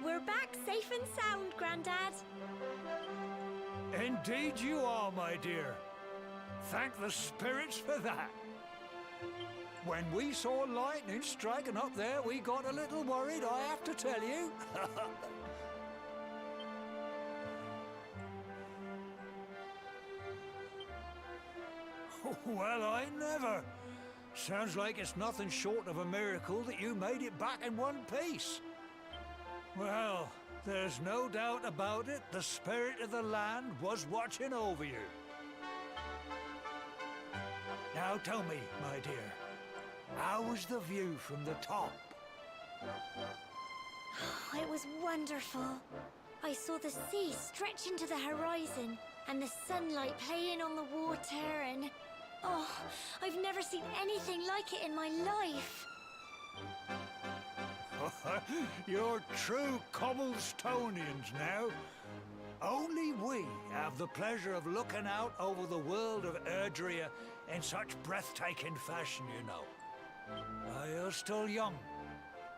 We're back safe and sound, Grandad. Indeed you are, my dear. Thank the spirits for that. When we saw lightning striking up there, we got a little worried, I have to tell you. Well, I never. Sounds like it's nothing short of a miracle that you made it back in one piece. Well, there's no doubt about it, the spirit of the land was watching over you. Now tell me, my dear, how was the view from the top? It was wonderful. I saw the sea stretch into the horizon and the sunlight playing on the water and... Oh, I've never seen anything like it in my life. You're true Cobblestonians now. Only we have the pleasure of looking out over the world of Erdrea in such breathtaking fashion, you know. You're still young,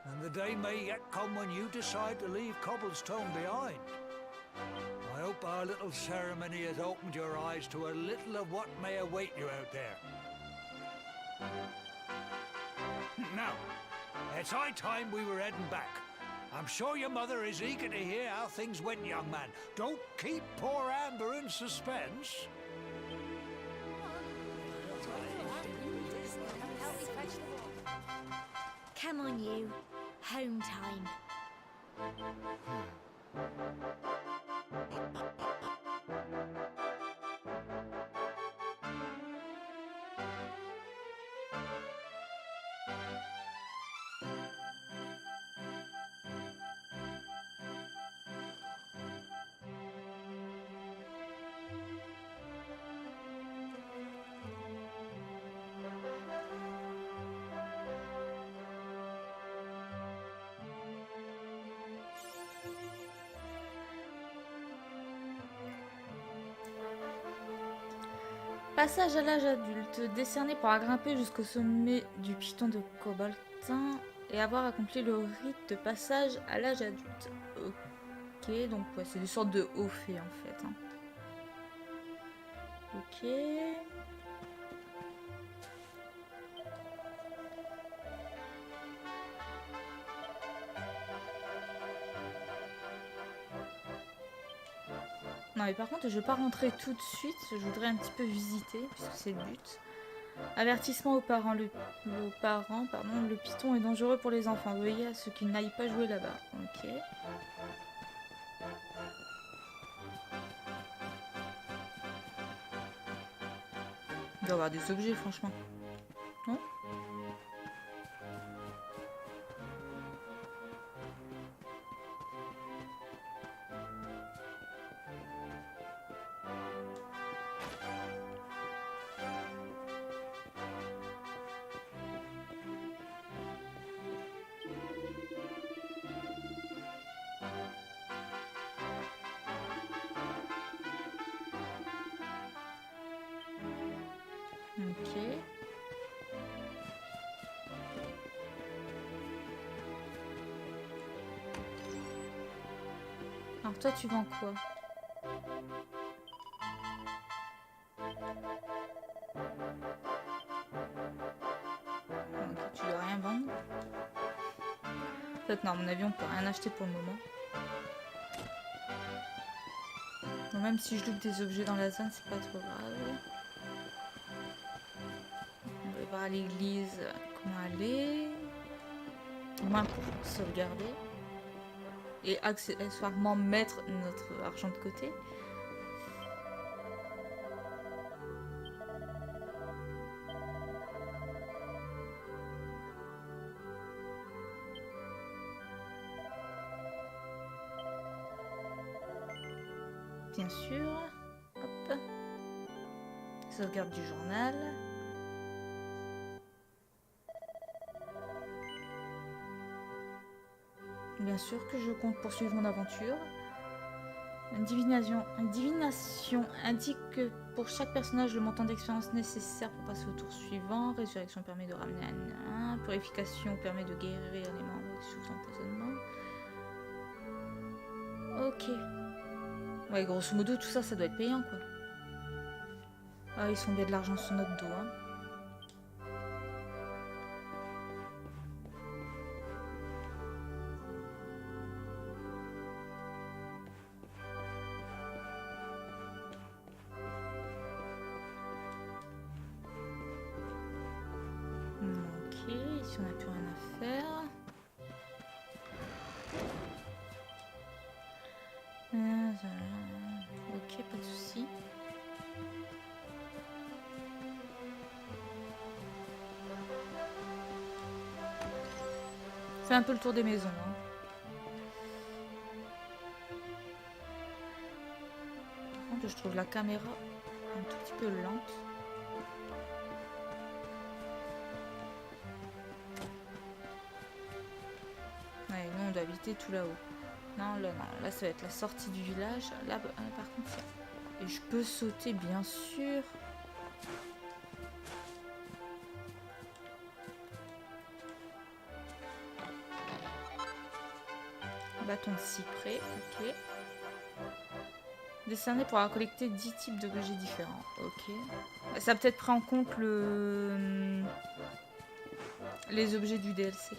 and the day may yet come when you decide to leave Cobblestone behind. I hope our little ceremony has opened your eyes to a little of what may await you out there. Now, it's high time we were heading back. I'm sure your mother is eager to hear how things went, young man. Don't keep poor Amber in suspense. Come on, you. Home time. Passage à l'âge adulte, décerné pour grimper jusqu'au sommet du piton de Combattants et avoir accompli le rite de passage à l'âge adulte. Ok, donc ouais, c'est des sortes de hauts faits en fait. Hein. Ok. Non mais par contre je vais pas rentrer tout de suite, je voudrais un petit peu visiter puisque c'est le but. Avertissement aux parents, le piton est dangereux pour les enfants, veuillez à ceux qui n'aillent pas jouer là-bas. Ok. Il doit y avoir des objets franchement. Non ? Ok. Alors toi tu vends quoi? Ok, tu dois rien vendre. En fait non, à mon avis on peut rien acheter pour le moment. Donc, même si je loupe des objets dans la zone, c'est pas trop grave. On va voir à l'église comment aller. Au moins pour sauvegarder. Et accessoirement mettre notre argent de côté. Bien sûr. Hop. Sauvegarde du journal. Bien sûr que je compte poursuivre mon aventure. Une divination indique que pour chaque personnage le montant d'expérience nécessaire pour passer au tour suivant. Résurrection permet de ramener un. Purification permet de guérir les membres sous empoisonnement. Ok. Ouais, grosso modo, tout ça, ça doit être payant, quoi. Ah, ils sont bien de l'argent sur notre dos, hein. Ok, ici on n'a plus rien à faire. Ok, pas de souci. Fais un peu le tour des maisons. Hein. Par contre, je trouve la caméra un tout petit peu lente. Ouais, nous on doit habiter tout là-haut. Non, là ça va être la sortie du village. Là, par contre, ça... Et je peux sauter, bien sûr. Bâton de cyprès, ok. Décerné pour avoir collecté 10 types d'objets différents, ok. Ça a peut-être pris en compte les objets du DLC.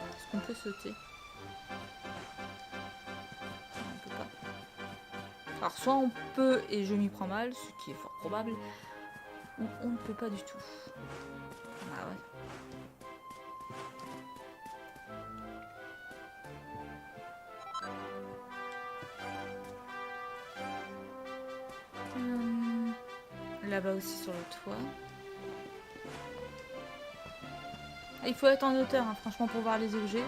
Est-ce qu'on peut sauter? Non, on peut pas. Alors soit on peut et je m'y prends mal, ce qui est fort probable, ou on ne peut pas du tout. Ah ouais. Là-bas aussi sur le toit. Il faut être en hauteur, hein, franchement, pour voir les objets.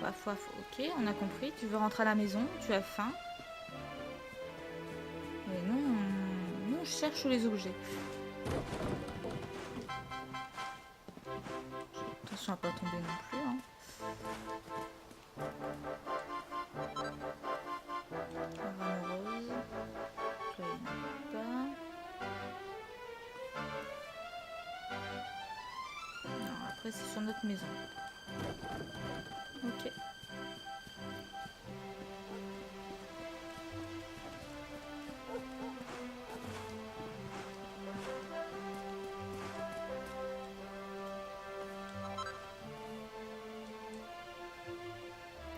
Waf, waf, ok, on a compris. Tu veux rentrer à la maison, tu as faim. Mais non, nous on cherche les objets. Attention à pas tomber non plus. Hein. Rose. Là, il n'y en a pas. Non, après c'est sur notre maison. Ok.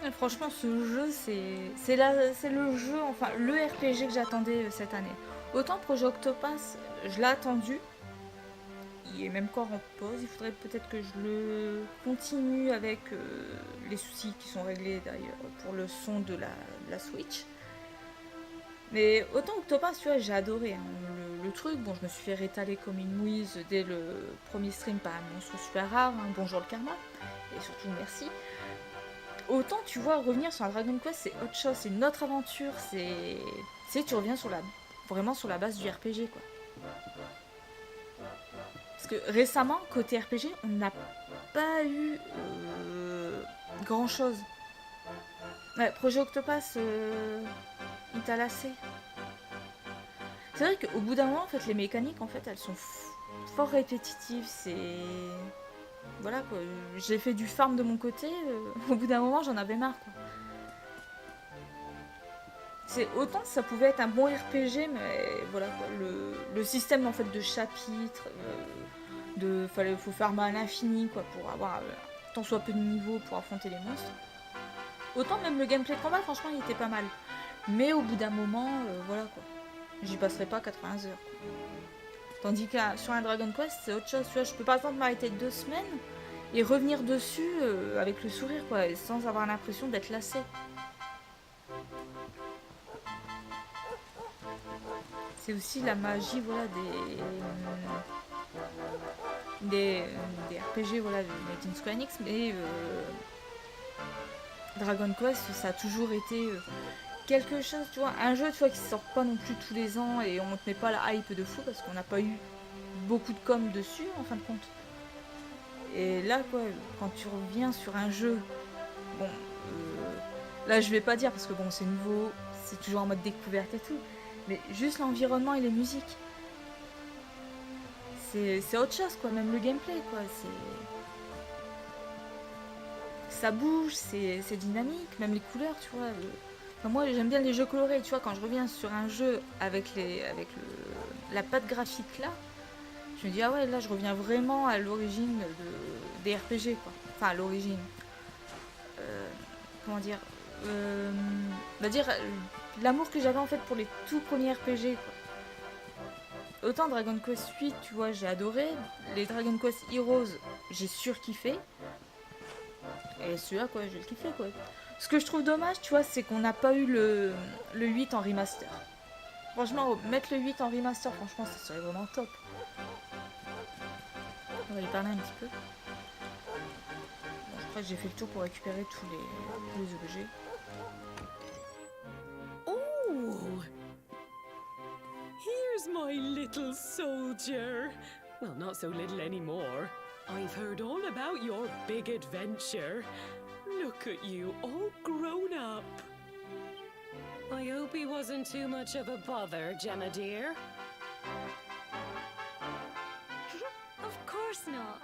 Et franchement, ce jeu, c'est le jeu, enfin le RPG que j'attendais cette année. Autant Projet Octopass, je l'ai attendu. Il est même encore en pause. Il faudrait peut-être que je le continue avec les soucis qui sont réglés d'ailleurs pour le son de la Switch. Mais autant Octopass, tu vois, j'ai adoré hein, le truc. Bon, je me suis fait rétaler comme une mouise dès le premier stream par un monstre super rare. Hein. Bonjour le karma. Et surtout, merci. Autant, tu vois, revenir sur un Dragon Quest, c'est autre chose. C'est une autre aventure. C'est... Tu sais, tu reviens vraiment sur la base du RPG, quoi. Parce que récemment, côté RPG, on n'a pas eu grand chose. Ouais, Projet Octopass, il t'a lassé. C'est vrai qu'au bout d'un moment, en fait, les mécaniques, en fait, elles sont fort répétitives. C'est... Voilà, quoi. J'ai fait du farm de mon côté. Au bout d'un moment, j'en avais marre, quoi. C'est autant ça pouvait être un bon RPG, mais voilà, quoi. Le système, en fait, de chapitres... faut farmer à l'infini quoi pour avoir tant soit peu de niveau pour affronter les monstres. Autant même le gameplay de combat franchement il était pas mal. Mais au bout d'un moment voilà quoi. J'y passerai pas 80 heures. Quoi. Tandis que sur un Dragon Quest c'est autre chose. Tu vois, je peux par exemple m'arrêter 2 semaines et revenir dessus avec le sourire quoi, et sans avoir l'impression d'être lassé. C'est aussi la magie voilà des, des RPG, voilà, de Made in Square Enix, mais Dragon Quest, ça a toujours été quelque chose, tu vois, un jeu, tu vois, qui sort pas non plus tous les ans et on ne met pas la hype de fou parce qu'on n'a pas eu beaucoup de com dessus, en fin de compte. Et là, quoi, quand tu reviens sur un jeu, bon, là, je vais pas dire parce que bon, c'est nouveau, c'est toujours en mode découverte et tout, mais juste l'environnement et les musiques, c'est autre chose, quoi, même le gameplay, quoi, ça bouge, c'est dynamique, même les couleurs, tu vois. Enfin, moi, j'aime bien les jeux colorés, tu vois, quand je reviens sur un jeu avec la patte graphique là, je me dis, ah ouais, là, je reviens vraiment à l'origine des RPG, quoi. Enfin, à l'origine. Comment dire On va dire, l'amour que j'avais en fait pour les tout premiers RPG, quoi. Autant Dragon Quest 8, tu vois, j'ai adoré. Les Dragon Quest Heroes, j'ai surkiffé. Et celui-là, quoi, j'ai kiffé, quoi. Ce que je trouve dommage, tu vois, c'est qu'on n'a pas eu le 8 en remaster. Franchement, mettre le 8 en remaster, franchement, ça serait vraiment top. On va y parler un petit peu. Bon, je crois que j'ai fait le tour pour récupérer tous les objets. Oh! Here's my little soldier. Well, not so little anymore. I've heard all about your big adventure. Look at you, all grown up. I hope he wasn't too much of a bother, Gemma dear. Of course not.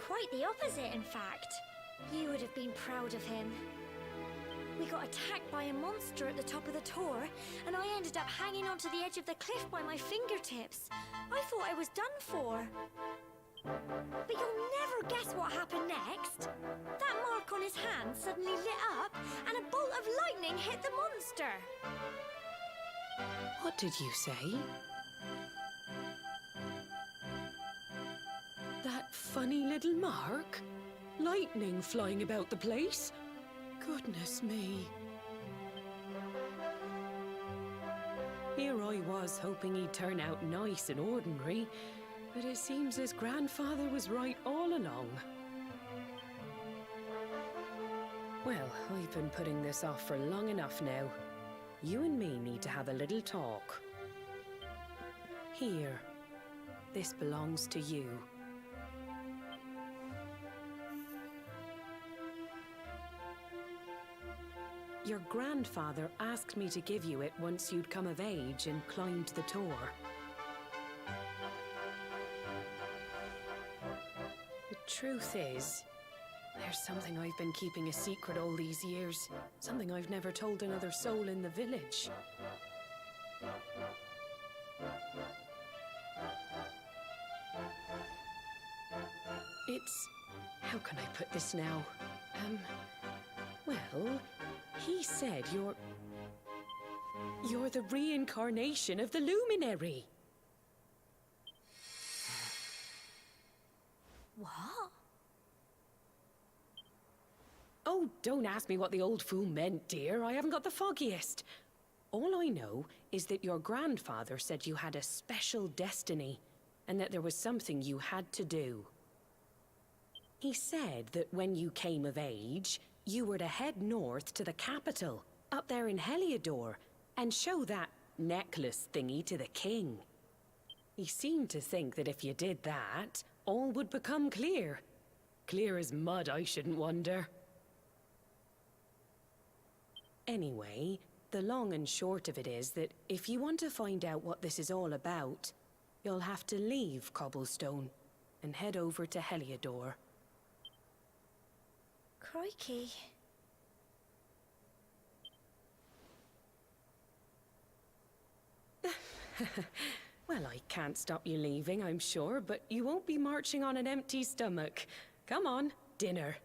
Quite the opposite, in fact. You would have been proud of him. We got attacked by a monster at the top of the tour, and I ended up hanging onto the edge of the cliff by my fingertips. I thought I was done for. But you'll never guess what happened next. That mark on his hand suddenly lit up, and a bolt of lightning hit the monster. What did you say? That funny little mark? Lightning flying about the place? Goodness me. Here I was hoping he'd turn out nice and ordinary, but it seems his grandfather was right all along. Well, I've been putting this off for long enough now. You and me need to have a little talk. Here. This belongs to you. Your grandfather asked me to give you it once you'd come of age and climbed the tour. The truth is, there's something I've been keeping a secret all these years. Something I've never told another soul in the village. It's... how can I put this now? Well... he said you're the reincarnation of the luminary. What? Oh, don't ask me what the old fool meant, dear. I haven't got the foggiest. All I know is that your grandfather said you had a special destiny, and that there was something you had to do. He said that when you came of age, you were to head north to the capital, up there in Heliodor, and show that necklace thingy to the king. He seemed to think that if you did that, all would become clear. Clear as mud, I shouldn't wonder. Anyway, the long and short of it is that if you want to find out what this is all about, you'll have to leave Cobblestone and head over to Heliodor. Crikey. Well, I can't stop you leaving, I'm sure, but you won't be marching on an empty stomach. Come on, dinner.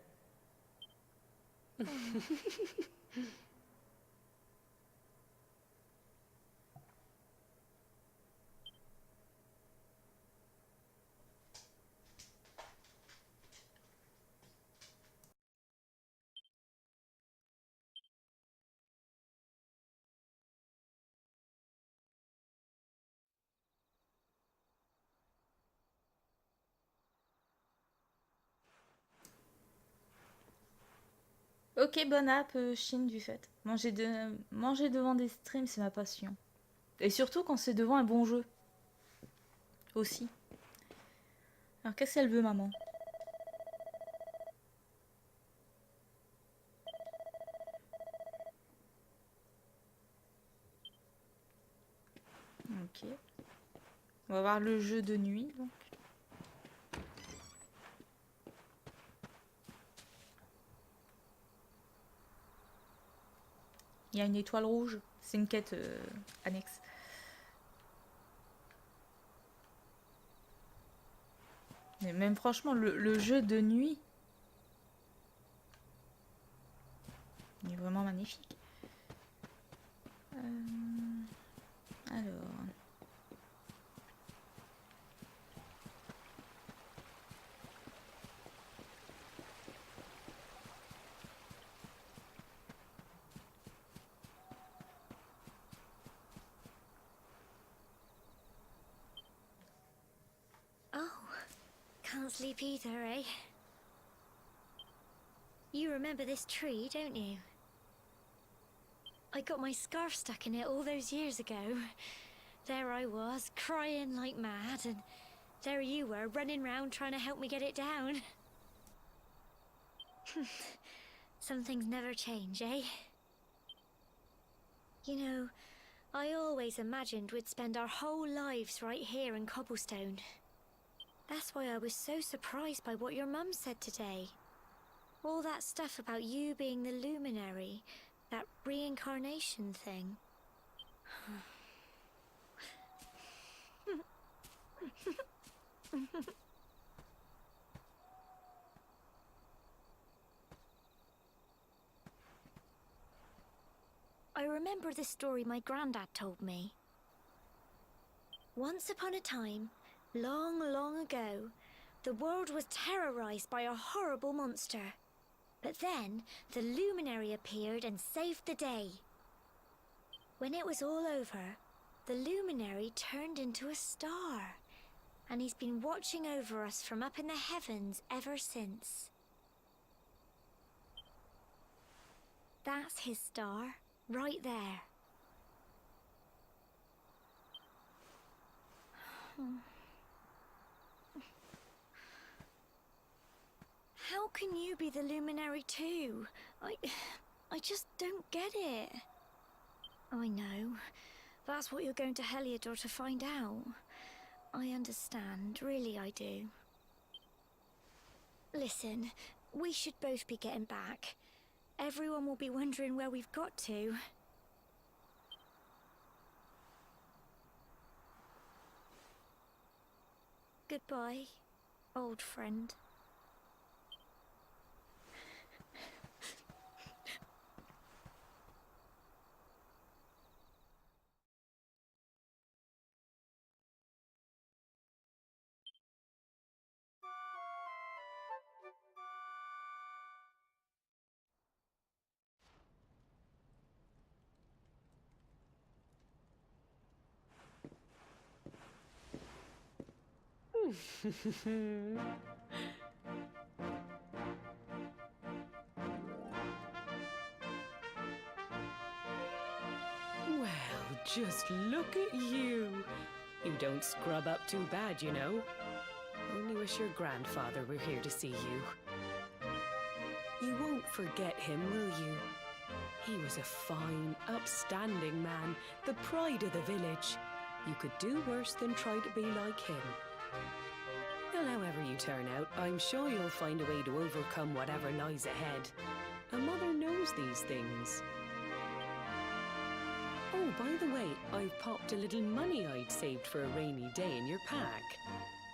Ok, bonne app, Chine du fait. Manger devant des streams, c'est ma passion. Et surtout quand c'est devant un bon jeu. Aussi. Alors qu'est-ce qu'elle veut, maman? Ok. On va voir le jeu de nuit, donc. Il y a une étoile rouge. C'est une quête annexe. Mais même franchement, le jeu de nuit, il est vraiment magnifique. Alors... Oh, can't sleep either, eh? You remember this tree, don't you? I got my scarf stuck in it all those years ago. There I was, crying like mad, and there you were, running round trying to help me get it down. Some things never change, eh? You know, I always imagined we'd spend our whole lives right here in Cobblestone. That's why I was so surprised by what your mum said today. All that stuff about you being the luminary, that reincarnation thing. I remember the story my granddad told me. Once upon a time, long, long ago, the world was terrorized by a horrible monster. But then, the luminary appeared and saved the day. When it was all over, the luminary turned into a star. And he's been watching over us from up in the heavens ever since. That's his star, right there. How can you be the luminary too? I just don't get it. I know. That's what you're going to Heliodor to find out. I understand, really I do. Listen, we should both be getting back. Everyone will be wondering where we've got to. Goodbye, old friend. Well, just look at you. You don't scrub up too bad, you know. Only wish your grandfather were here to see you. You won't forget him, will you? He was a fine, upstanding man, the pride of the village. You could do worse than try to be like him. Well, however you turn out, I'm sure you'll find a way to overcome whatever lies ahead. A mother knows these things. Oh, by the way, I've popped a little money I'd saved for a rainy day in your pack.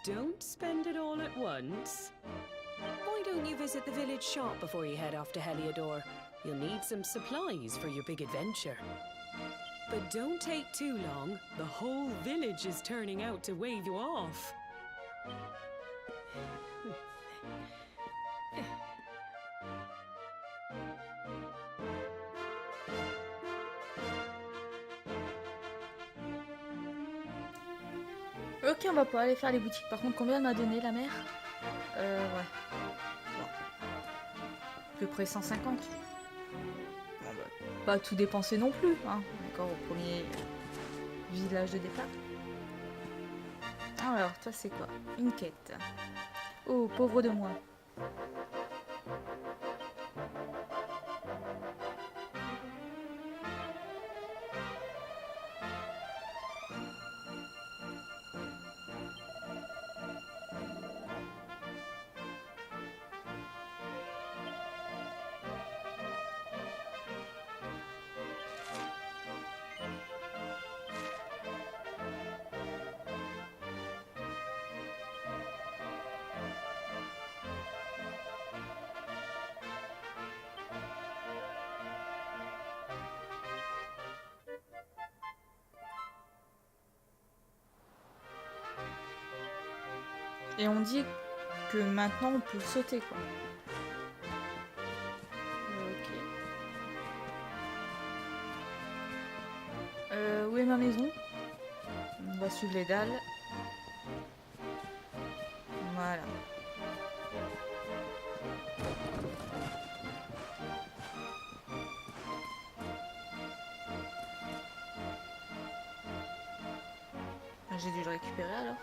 Don't spend it all at once. Why don't you visit the village shop before you head off to Heliodor? You'll need some supplies for your big adventure. But don't take too long. The whole village is turning out to wave you off. Ok, on va pouvoir aller faire les boutiques. Par contre, combien elle m'a donné la mère? Ouais. Bon. À peu près 150. pas tout dépenser non plus, hein. D'accord, au premier village de départ. Alors, toi, c'est quoi? Une quête. Oh, pauvre de moi. Et on dit que maintenant on peut sauter, quoi. Ok. Où est ma maison? On va suivre les dalles. Voilà. J'ai dû le récupérer alors.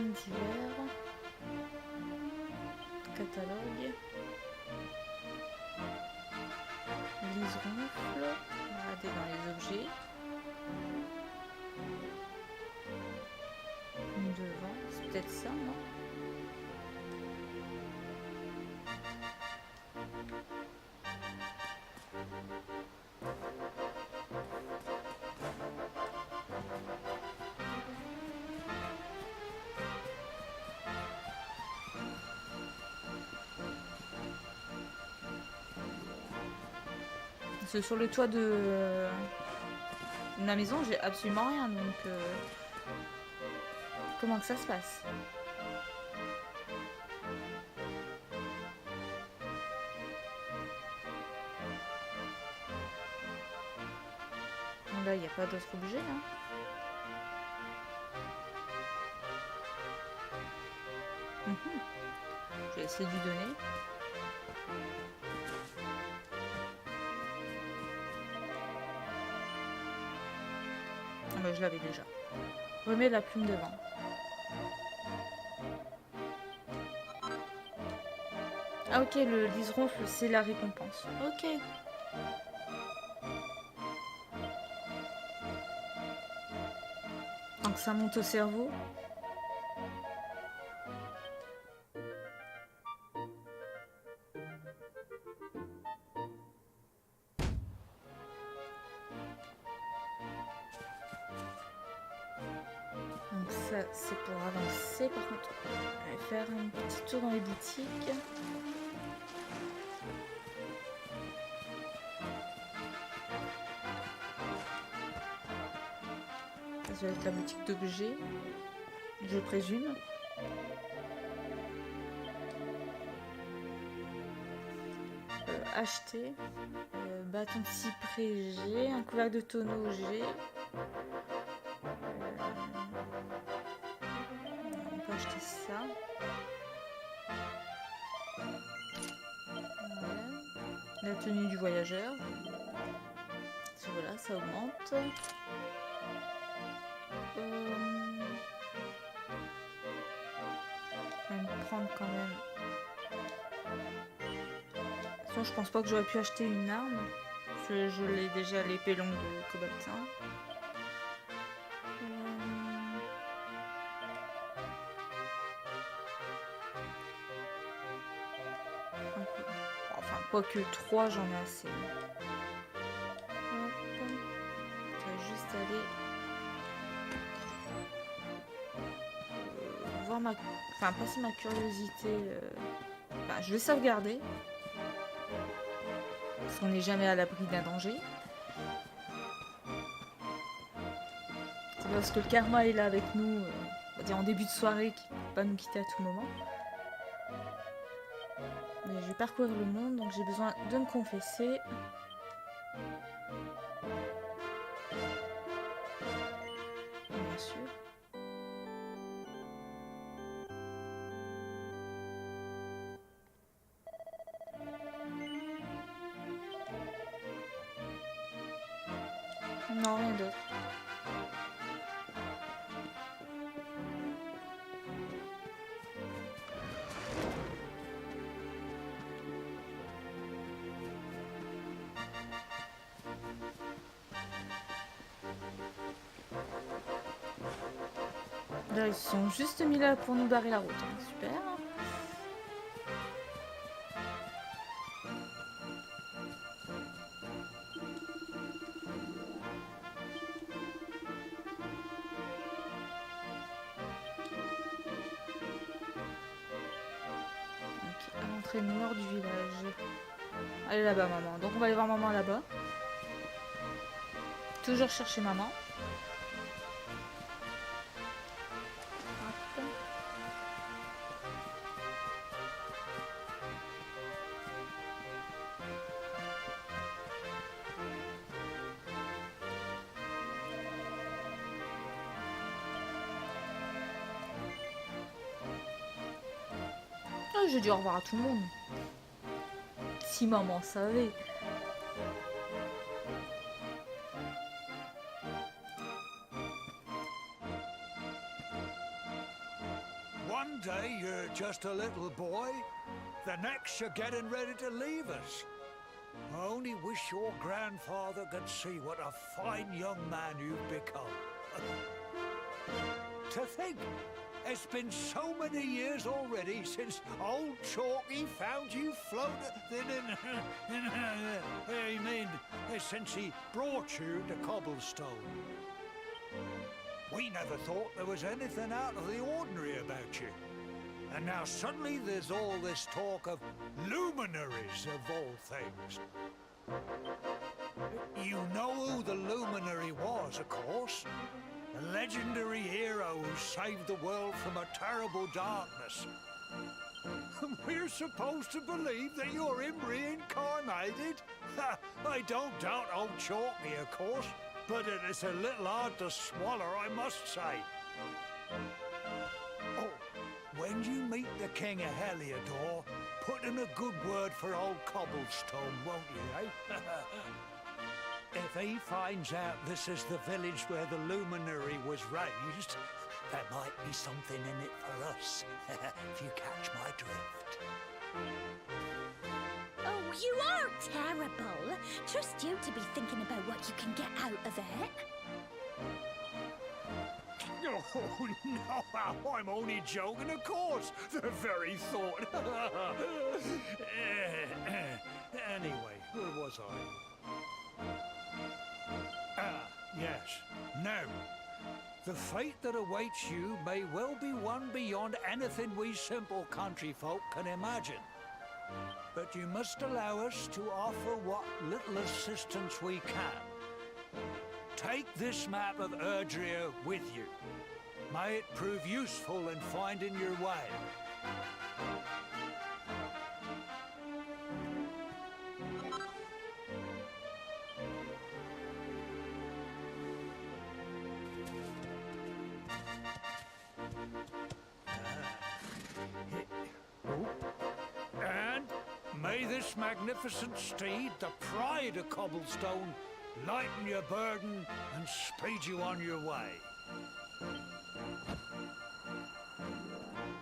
Divers. Catalogue. Lise-ronfle. Regarder dans les objets. Devant, c'est peut-être ça, non? Parce que sur le toit de la maison, j'ai absolument rien, donc comment que ça se passe? Bon, là, il n'y a pas d'autres objets, hein. Je vais essayer de lui donner. Ah bah, je l'avais déjà. Remets la plume devant. Ah ok, le lise-ronfle, c'est la récompense. Ok. Donc ça monte au cerveau. Donc ça, c'est pour avancer. Par contre, on va faire un petit tour dans les boutiques. Ça va être la boutique d'objets, je présume. Acheter. Bâton de cyprès G, un couvercle de tonneau G. On peut acheter ça. Voilà. La tenue du voyageur. Voilà, ça augmente. Je vais me prendre quand même. De toute façon, je pense pas que j'aurais pu acheter une arme. Parce que je l'ai déjà, l'épée longue de Combattants. Enfin, quoique 3, j'en ai assez. Hop. Je vais juste aller voir ma... Enfin, passer ma curiosité. Enfin, je vais sauvegarder. Parce qu'on n'est jamais à l'abri d'un danger. C'est parce que le karma est là avec nous, on va dire en début de soirée, qui ne peut pas nous quitter à tout moment. Mais je vais parcourir le monde, donc j'ai besoin de me confesser. Bien sûr. Non, rien d'autre. Là, ils se sont juste mis là pour nous barrer la route. Hein. Super. Ok, à l'entrée nord du village. Allez là-bas, maman. Donc on va aller voir maman là-bas. Toujours chercher maman. Ah, j'ai dit au revoir à tout le monde. Si maman savait. One day you're just a little boy, the next you're getting ready to leave us. I only wish your grandfather could see what a fine young man you've become. To think, it's been so many years already since old Chalky found you floating I mean, since he brought you to Cobblestone. We never thought there was anything out of the ordinary about you. And now suddenly there's all this talk of luminaries of all things. You know who the luminary was, of course. A legendary hero who saved the world from a terrible darkness. We're supposed to believe that you're him reincarnated? I don't doubt old Chalky, of course, but it is a little hard to swallow, I must say. Oh, when you meet the King of Heliodor, put in a good word for old Cobblestone, won't you, eh? If he finds out this is the village where the luminary was raised, there might be something in it for us, if you catch my drift. Oh, you are terrible. Trust you to be thinking about what you can get out of it. Oh, no, I'm only joking, of course. The very thought. Anyway, where was I? Ah, yes. Now, the fate that awaits you may well be one beyond anything we simple country folk can imagine. But you must allow us to offer what little assistance we can. Take this map of Erdrea with you. May it prove useful in finding your way. And may this magnificent steed, the pride of Cobblestone, lighten your burden and speed you on your way.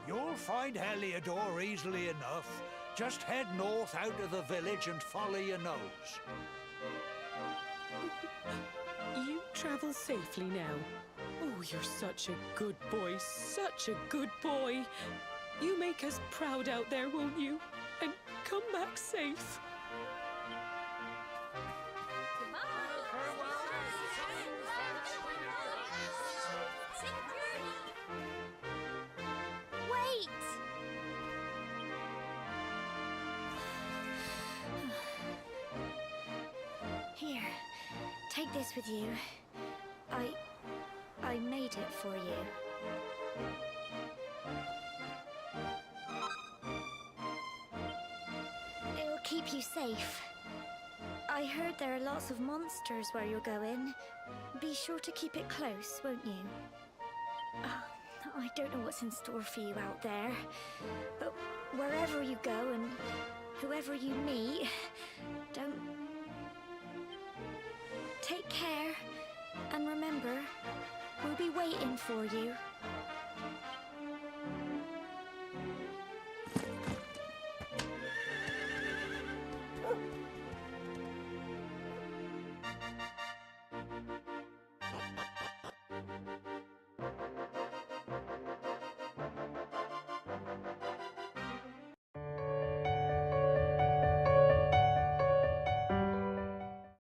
You'll find Heliodor easily enough. Just head north out of the village and follow your nose. You travel safely now. Oh, you're such a good boy, such a good boy. You make us proud out there, won't you? And come back safe. Wait! Here, take this with you. I made it for you. It'll keep you safe. I heard there are lots of monsters where you're going. Be sure to keep it close, won't you? I don't know what's in store for you out there, but wherever you go and whoever you meet, don't... Take care for you.